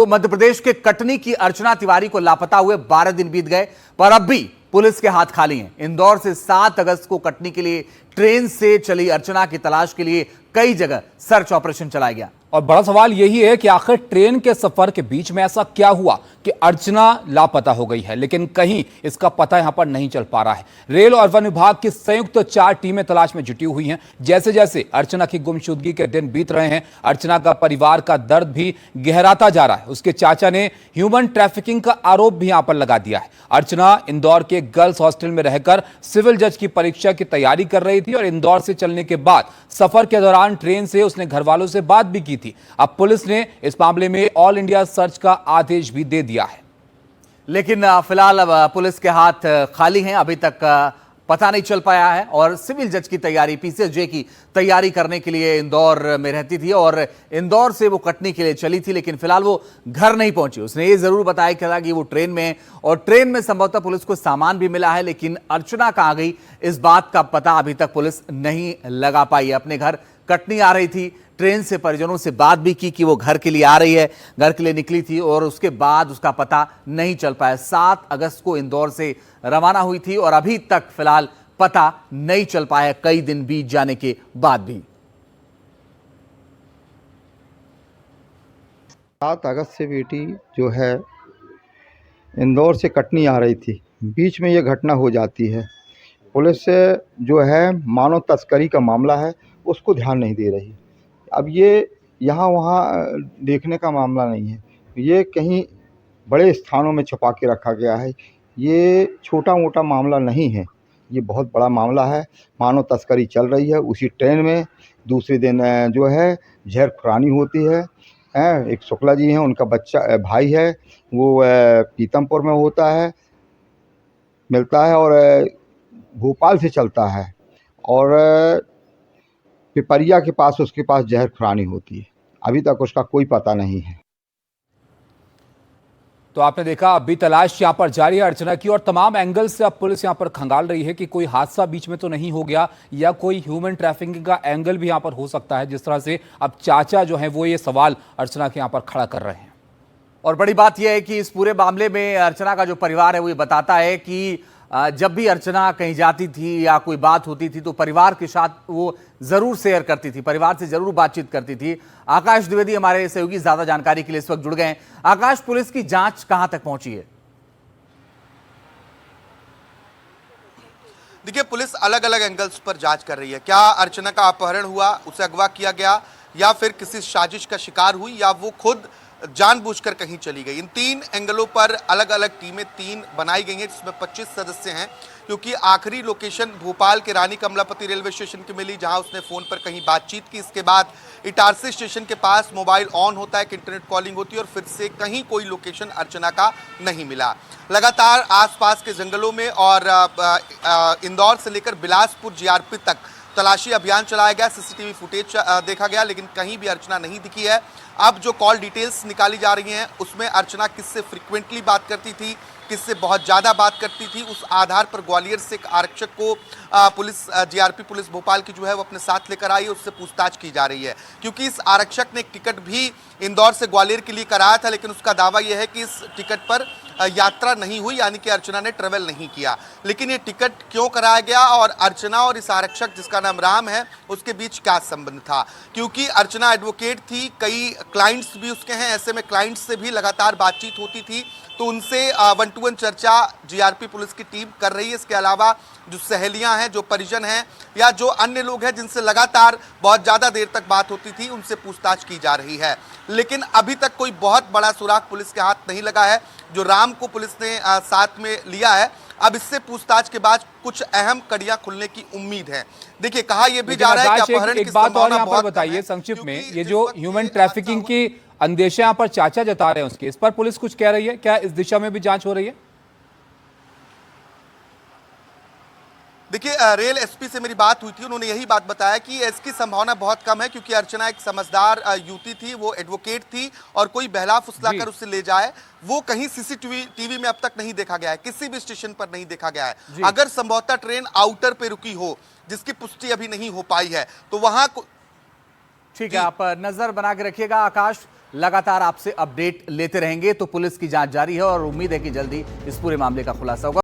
तो मध्य प्रदेश के कटनी की अर्चना तिवारी को लापता हुए 12 दिन बीत गए, पर अब भी पुलिस के हाथ खाली हैं। इंदौर से 7 अगस्त को कटनी के लिए ट्रेन से चली अर्चना की तलाश के लिए कई जगह सर्च ऑपरेशन चलाया गया। और बड़ा सवाल यही है कि आखिर ट्रेन के सफर के बीच में ऐसा क्या हुआ कि अर्चना लापता हो गई है, लेकिन कहीं इसका पता यहां पर नहीं चल पा रहा है। रेल और वन विभाग की संयुक्त 4 टीमें तलाश में जुटी हुई हैं। जैसे जैसे अर्चना की गुमशुदगी के दिन बीत रहे हैं, अर्चना का परिवार का दर्द भी गहराता जा रहा है। उसके चाचा ने ह्यूमन ट्रैफिकिंग का आरोप भी यहां पर लगा दिया है। अर्चना इंदौर के गर्ल्स हॉस्टल में रहकर सिविल जज की परीक्षा की तैयारी कर रही थी और इंदौर से चलने के बाद सफर के दौरान ट्रेन से उसने घर वालों से बात भी की थी। अब पुलिस ने इस मामले में ऑल इंडिया सर्च का आदेश भी दे दिया है, लेकिन फिलहाल अब पुलिस के हाथ खाली हैं। अभी तक पता नहीं चल पाया है और सिविल जज की तैयारी, पीसीएसजे की तैयारी करने के लिए इंदौर में रहती थी और इंदौर से वो कटनी के लिए चली थी, लेकिन फिलहाल वो घर नहीं पहुंची। उसने ये जरूर बताया कि वो ट्रेन में, और ट्रेन में संभवतः पुलिस को सामान भी मिला है, लेकिन अर्चना कहां गई इस बात का पता अभी तक पुलिस नहीं लगा पाई है। अपने घर कटनी आ रही थी, ट्रेन से परिजनों से बात भी की कि वो घर के लिए आ रही है, घर के लिए निकली थी, और उसके बाद उसका पता नहीं चल पाया। 7 अगस्त को इंदौर से रवाना हुई थी और अभी तक फिलहाल पता नहीं चल पाया, कई दिन बीत जाने के बाद भी। 7 अगस्त से बेटी जो है इंदौर से कटनी आ रही थी, बीच में ये घटना हो जाती है। पुलिस जो है मानव तस्करी का मामला है, उसको ध्यान नहीं दे रही। अब ये यहाँ वहाँ देखने का मामला नहीं है, ये कहीं बड़े स्थानों में छुपा के रखा गया है। ये छोटा मोटा मामला नहीं है, ये बहुत बड़ा मामला है। मानव तस्करी चल रही है। उसी ट्रेन में दूसरे दिन जो है जहर खुरानी होती है। एक शुक्ला जी हैं, उनका बच्चा भाई है, वो पीतमपुर में होता है, मिलता है और भोपाल से चलता है और पिपरिया के पास उसके पास जहर खुरानी होती है। अभी तक उसका कोई पता नहीं है। तो आपने देखा, अभी तलाश यहां पर जारी है अर्चना की, और तमाम एंगल से अब पुलिस यहां पर खंगाल रही है कि कोई हादसा बीच में तो नहीं हो गया या कोई ह्यूमन ट्रैफिकिंग का एंगल भी यहां पर हो सकता है, जिस तरह से अब चाचा जो है वो ये सवाल अर्चना के यहां पर खड़ा कर रहे हैं। और बड़ी बात यह है कि इस पूरे मामले में अर्चना का जो परिवार है वो ये बताता है कि जब भी अर्चना कहीं जाती थी या कोई बात होती थी तो परिवार के साथ वो जरूर शेयर करती थी, परिवार से जरूर बातचीत करती थी। आकाश द्विवेदी हमारे सहयोगी ज्यादा जानकारी के लिए इस वक्त जुड़ गए हैं। आकाश, पुलिस की जांच कहां तक पहुंची है? देखिए, पुलिस अलग अलग एंगल्स पर जांच कर रही है। क्या अर्चना का अपहरण हुआ, उसे अगवा किया गया, या फिर किसी साजिश का शिकार हुई, या वो खुद जानबूझकर कहीं चली गई। इन 3 एंगलों पर अलग अलग टीमें 3 बनाई गई हैं, जिसमें 25 सदस्य हैं, क्योंकि आखिरी लोकेशन भोपाल के रानी कमलापति रेलवे स्टेशन की मिली, जहां उसने फोन पर कहीं बातचीत की। इसके बाद इटारसी स्टेशन के पास मोबाइल ऑन होता है कि इंटरनेट कॉलिंग होती है, और फिर से कहीं कोई लोकेशन अर्चना का नहीं मिला। लगातार आसपास के जंगलों में और इंदौर से लेकर बिलासपुर जीआरपी तक तलाशी अभियान चलाया गया, सीसीटीवी फुटेज देखा गया, लेकिन कहीं भी अर्चना नहीं दिखी है। अब जो कॉल डिटेल्स निकाली जा रही हैं, उसमें अर्चना किससे फ्रीक्वेंटली बात करती थी, किससे बहुत ज़्यादा बात करती थी, उस आधार पर ग्वालियर से एक आरक्षक को पुलिस जीआरपी पुलिस भोपाल की जो है वो अपने साथ लेकर आई है, उससे पूछताछ की जा रही है। क्योंकि इस आरक्षक ने एक टिकट भी इंदौर से ग्वालियर के लिए कराया था, लेकिन उसका दावा यह है कि इस टिकट पर यात्रा नहीं हुई, यानी कि अर्चना ने ट्रेवल नहीं किया। लेकिन ये टिकट क्यों कराया गया और अर्चना और इस आरक्षक जिसका नाम राम है उसके बीच क्या संबंध था? क्योंकि अर्चना एडवोकेट थी, कई क्लाइंट्स भी उसके हैं, ऐसे में क्लाइंट्स से भी लगातार बातचीत होती थी, तो उनसे 1 to 1 चर्चा जीआरपी पुलिस की टीम कर रही है। इसके अलावा जो सहेलियां हैं, जो परिजन हैं, या जो अन्य लोग हैं जिनसे लगातार बहुत ज़्यादा देर तक बात होती थी, उनसे पूछताछ की जा रही है। लेकिन अभी तक कोई बहुत बड़ा सुराग पुलिस के हाथ नहीं लगा है। जो राम को पुलिस ने साथ में लिया है, अब इससे पूछताछ के बाद कुछ अहम कड़ियां खुलने की उम्मीद है। देखिए, कहा यह भी जा रहा है कि अपहरण की संभावना बहुत बताइए संक्षिप्त में, ये जो ह्यूमन ट्रैफिकिंग की अंदेशा यहाँ पर चाचा जता रहे हैं उसके, इस पर पुलिस कुछ कह रही है? क्या इस दिशा में भी जांच हो रही है? देखिए, रेल एसपी से मेरी बात हुई थी, उन्होंने यही बात बताया कि इसकी संभावना बहुत कम है, क्योंकि अर्चना एक समझदार युवती थी, वो एडवोकेट थी, और कोई बहला फुसलाकर उससे ले जाए वो कहीं सीसीटीवी में अब तक नहीं देखा गया है, किसी भी स्टेशन पर नहीं देखा गया है। अगर संभवतः ट्रेन आउटर पे रुकी हो, जिसकी पुष्टि अभी नहीं हो पाई है, तो वहां ठीक है, आप नजर बना के रखिएगा। आकाश, लगातार आपसे अपडेट लेते रहेंगे। तो पुलिस की जांच जारी है और उम्मीद है कि जल्दी इस पूरे मामले का खुलासा होगा।